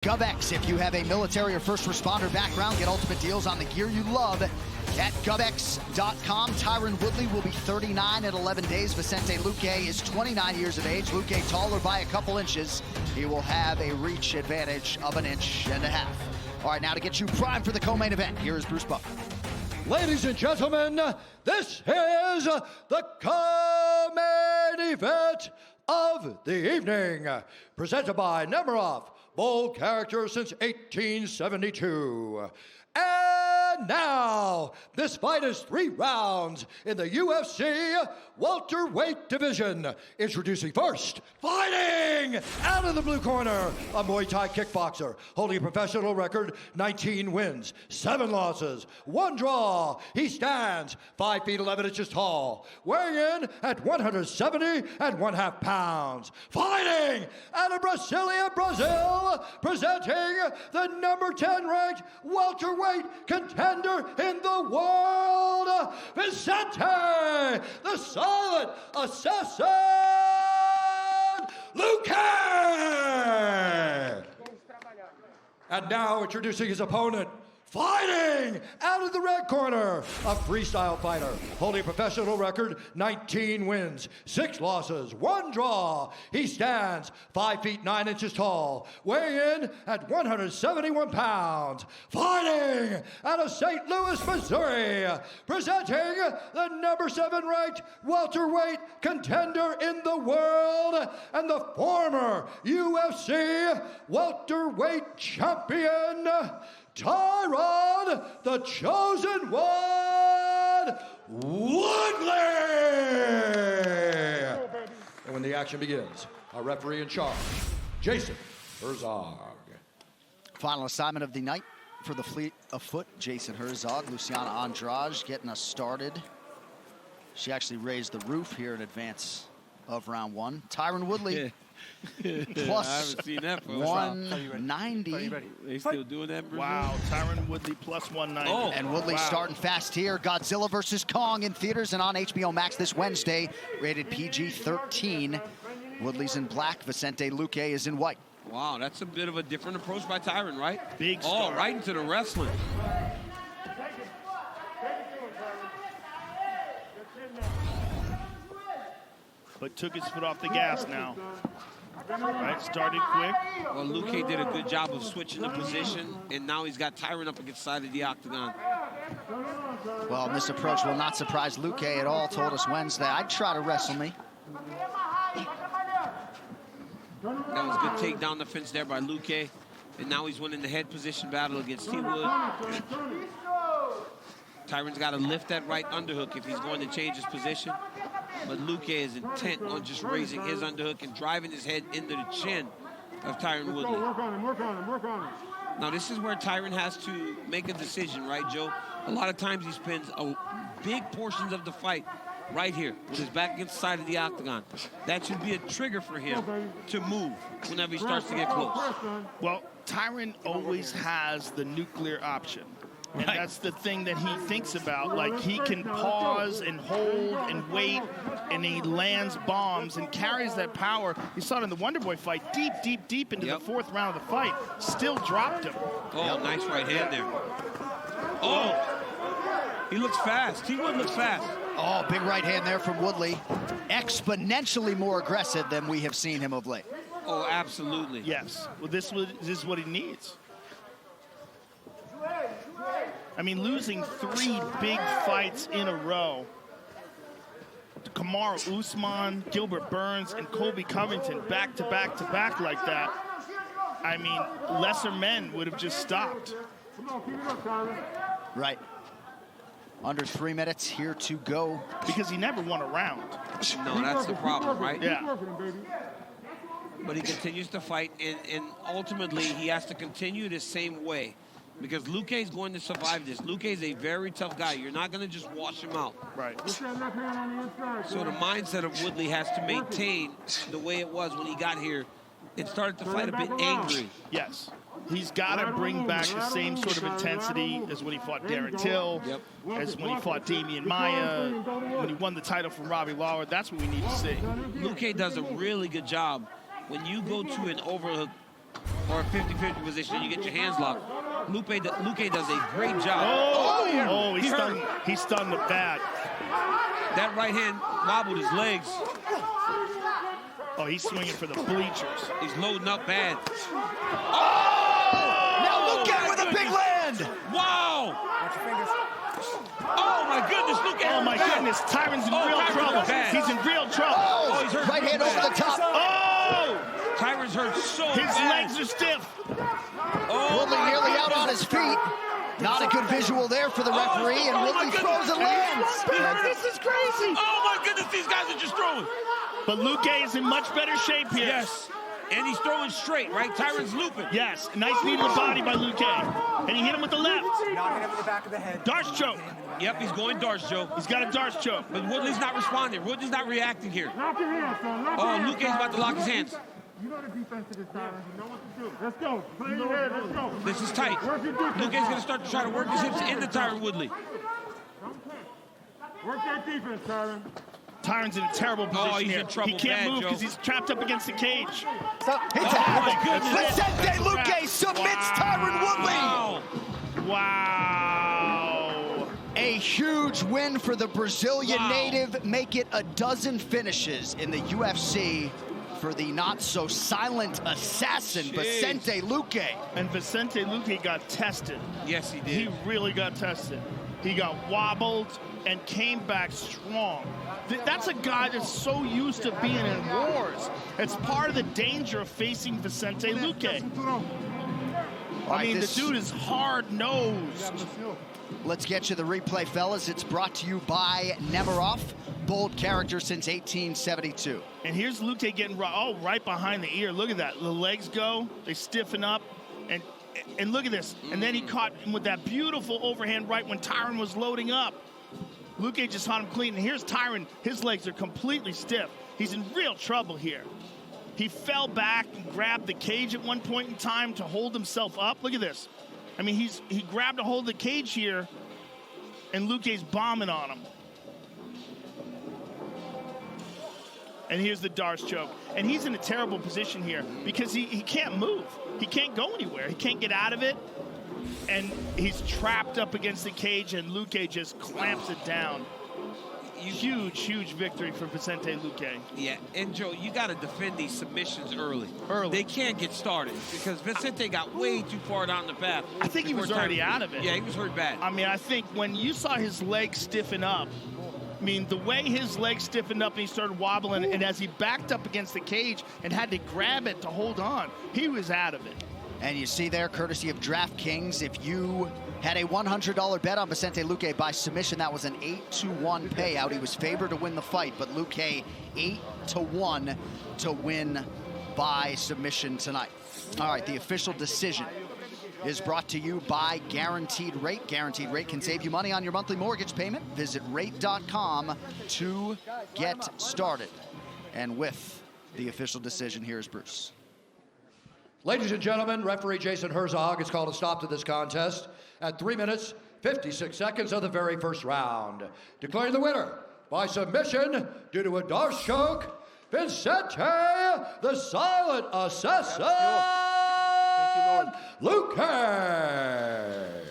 GovX, if you have a military or first responder background, get ultimate deals on the gear you love at govx.com. TYRON Woodley will be 39 at 11 days. Vicente Luque is 29 years of age. Luque taller by a couple inches. He will have a reach advantage of 1.5 inches. All right, now to get you primed for the co-main event, here is Bruce Buffer. Ladies and gentlemen, this is the co-main event of the evening, presented by Nemiroff, bold character since 1872. And now, this fight is 3 rounds in the UFC welterweight division. Introducing first, fighting out of the blue corner, a Muay Thai kickboxer, holding a professional record, 19 wins, 7 losses, 1 draw. He stands 5 feet 11 inches tall, weighing in at 170.5 pounds. Fighting out of Brasilia, Brazil, presenting the number 10 ranked welterweight contender in the world, Vicente, the Silent Assassin, LUQUE! And now introducing his opponent, fighting out of the red corner, a freestyle fighter, holding a professional record, 19 wins, 6 losses, 1 draw. He stands 5 feet 9 inches tall, weighing in at 171 pounds. Fighting out of St. Louis, Missouri, presenting the number 7 ranked welterweight contender in the world and the former UFC welterweight champion, TYRON, the chosen one, Woodley! And when the action begins, our referee in charge, Jason Herzog. Final assignment of the night for the fleet of foot, Jason Herzog, Luciana Andrade getting us started. She actually raised the roof here in advance of round 1. TYRON Woodley. Plus I haven't seen that for 190. They still doing that, Brazil? Wow, TYRON Woodley plus 190. Oh, And Woodley starting fast here. Godzilla vs. Kong in theaters and on HBO Max this Wednesday. Rated PG-13. Woodley's in black. Vicente Luque is in white. Wow, that's a bit of a different approach by TYRON, right? Big Oh, start. right into the wrestling. But took his foot off the gas now. Right, started quick. Well, Luque did a good job of switching the position, and now he's got TYRON up against the side of the octagon. Well, this approach will not surprise Luque at all. Told us Wednesday, I'd try to wrestle me. That was a good take down the fence there by Luque, and now he's winning the head position battle against T. Wood. TYRON's got to lift that right underhook if he's going to change his position. But Luque is intent on just raising his underhook and driving his head into the chin of TYRON Woodley. Work on him, work on him, work on him. Now, this is where TYRON has to make a decision, right, Joe? A lot of times he spends big portions of the fight right here with his back against the side of the octagon. That should be a trigger for him to move whenever he starts to get close. Well, TYRON always has the nuclear option. And that's the thing that he thinks about. Like, he can pause and hold and wait, and he lands bombs and carries that power. You saw it in the Wonder Boy fight, deep into the 4th round of the fight. Still dropped him. Oh, nice right hand there. Oh, he looks fast. T. Wood looks fast. Oh, big right hand there from Woodley. Exponentially more aggressive than we have seen him of late. Oh, absolutely. Yes. Well, this is what he needs. I mean, losing 3 big fights in a row. Kamaru Usman, Gilbert Burns, and Colby Covington back to back to back like that. I mean, lesser men would have just stopped. Right. Under 3 minutes here to go. Because he never won a round. No, that's the problem, right? Yeah. But he continues to fight, and ultimately he has to continue the same way. Because Luque is going to survive this. Luque is a very tough guy. You're not going to just wash him out. Right. So the mindset of Woodley has to maintain the way it was when he got here. It started to fight a bit angry. Yes. He's got to bring back the same sort of intensity as when he fought Darren Till, as when he fought Damian Maia, when he won the title from Robbie Lawler. That's what we need to see. Luque does a really good job when you go to an overhook or a 50-50 position, and you get your hands locked. Luque does a great job. Oh, he stunned it bad. That right hand wobbled his legs. Oh, he's swinging for the bleachers. He's loading up bad. Now Luque with a big land. Wow! Oh my goodness, Luque! Oh my goodness, Tyron's in real trouble. He's in real trouble. Oh, he's hurt. right hand over the top. Oh! Tyron's hurt so His bad. legs are stiff. Woodley nearly out on his feet. Not a good visual there for the referee, and Woodley throws and lands. This is crazy. Oh my goodness, these guys are just throwing. But Luque is in much better shape here. Yes. And he's throwing straight, right? Tyron's looping. Yes, nice knee to the body by Luque. And he hit him with the left. Knocking him in the back of the head. Darce choke. Yep, he's going darts, Joe. He's got a Darce choke. But Woodley's not responding. Woodley's not reacting here. Lock your hands, son. Lock Oh, your hands, Luque's about to lock his hands. You know the defense to this time. You know what to do. Let's go. Play your head. Let's go. This is tight. Luque's going to start to try to work his hips into Tyron Woodley. Work that defense, Tyron. Tyron's in a terrible position he's here. in trouble He can't bad, move Joe. because he's trapped up against the cage. my goodness. Vicente Luque submits Tyron Woodley. Wow. A huge win for the Brazilian Wow. native. Make it a dozen finishes in the UFC for the not-so-silent assassin, Jeez. Vicente Luque. And Vicente Luque got tested. Yes, he did. He really got tested. He got wobbled and came back strong. That's a guy that's so used to being in wars. It's part of the danger of facing Vicente Luque. I mean, the dude is hard-nosed. Let's get you the replay, fellas. It's brought to you by Nemiroff, bold character since 1872. And here's Luque getting right behind the ear. Look at that. The legs go, they stiffen up, and look at this. And then he caught him with that beautiful overhand right when Tyron was loading up. Luque just caught him clean. And here's Tyron. His legs are completely stiff. He's in real trouble here. He fell back and grabbed the cage at one point in time to hold himself up. Look at this. I mean, he grabbed a hold of the cage here, and Luque's bombing on him. And here's the Darce choke. And he's in a terrible position here because he can't move. He can't go anywhere. He can't get out of it. And he's trapped up against the cage, and Luque just clamps it down. Huge, huge victory for Vicente Luque. Yeah, and Joe, you got to defend these submissions early. They can't get started because Vicente got way too far down the path. I think he was already out of it. Yeah, he was hurt bad. I mean, I think when you saw his legs stiffen up, I mean, the way his legs stiffened up and he started wobbling, and as he backed up against the cage and had to grab it to hold on, he was out of it. And you see there, courtesy of DraftKings, if you had a $100 bet on Vicente Luque by submission, that was an 8-1 payout. He was favored to win the fight, but Luque 8-1 to win by submission tonight. All right, the official decision is brought to you by Guaranteed Rate. Guaranteed Rate can save you money on your monthly mortgage payment. Visit rate.com to get started. And with the official decision, here's Bruce. Ladies and gentlemen, referee Jason Herzog has called a stop to this contest at 3 minutes, 56 seconds of the very first round. Declaring the winner by submission due to a Darce choke, Vicente the Silent Assassin, Luque.